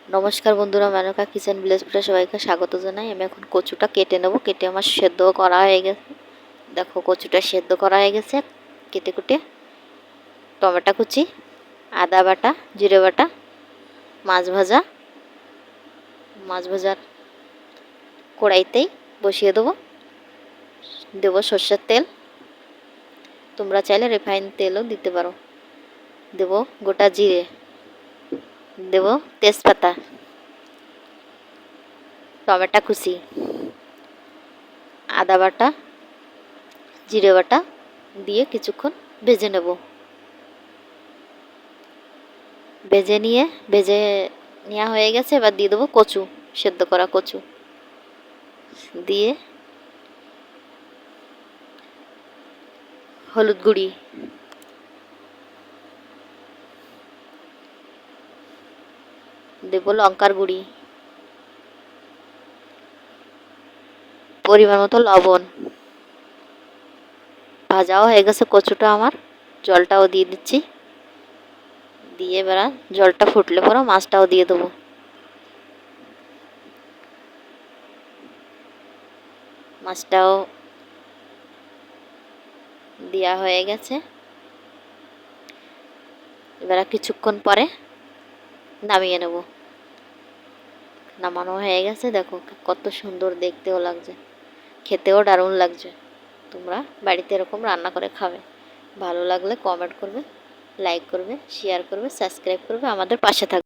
নমস্কার বন্ধুরা, Menaka kitchen village ফুডে সবাইকে স্বাগত জানাই। আমি এখন কচুটা কেটে নেব। কেটে আমার সেদ্ধ করা হয়ে গেছে। দেখো কচুটা সেদ্ধ করা হয়ে গেছে কেটে কুটে। টমেটো কুচি, আদা বাটা, জিরে বাটা, মাছ ভাজার কড়াইতেই বসিয়ে দেবো সর্ষের তেল। তোমরা চাইলে রিফাইন তেলও দিতে পারো। দেবো গোটা জিরে, দেবো তেজপাতা, টমেটো কুচি, আদা বাটা, জিরে বাটা দিয়ে কিছুক্ষণ ভেজে নেব। ভেজে নেওয়া হয়ে গেছে। এবার দিয়ে দেবো কচু, সেদ্ধ করা কচু দিয়ে হলুদ গুঁড়ি, দেবো লঙ্কার গুঁড়ি, পরিমাণ মতো লবণ। ভাজাও হয়ে গেছে কচুটা আমার, জলটাও দিয়ে দিচ্ছি। দিয়ে এবার জলটা ফুটলে পরে মাছটাও দিয়ে দেবো। মাছটাও দেওয়া হয়ে গেছে। এবার কিছুক্ষণ পরে নামিয়ে নেব। নামানো হয়ে গেছে। দেখো কত সুন্দর দেখতেও লাগছে, খেতেও দারুণ লাগছে। তোমরা বাড়িতে এরকম রান্না করে খাবে। ভালো লাগলে কমেন্ট করবে, লাইক করবে, শেয়ার করবে, সাবস্ক্রাইব করবে, আমাদের পাশে থাকবে।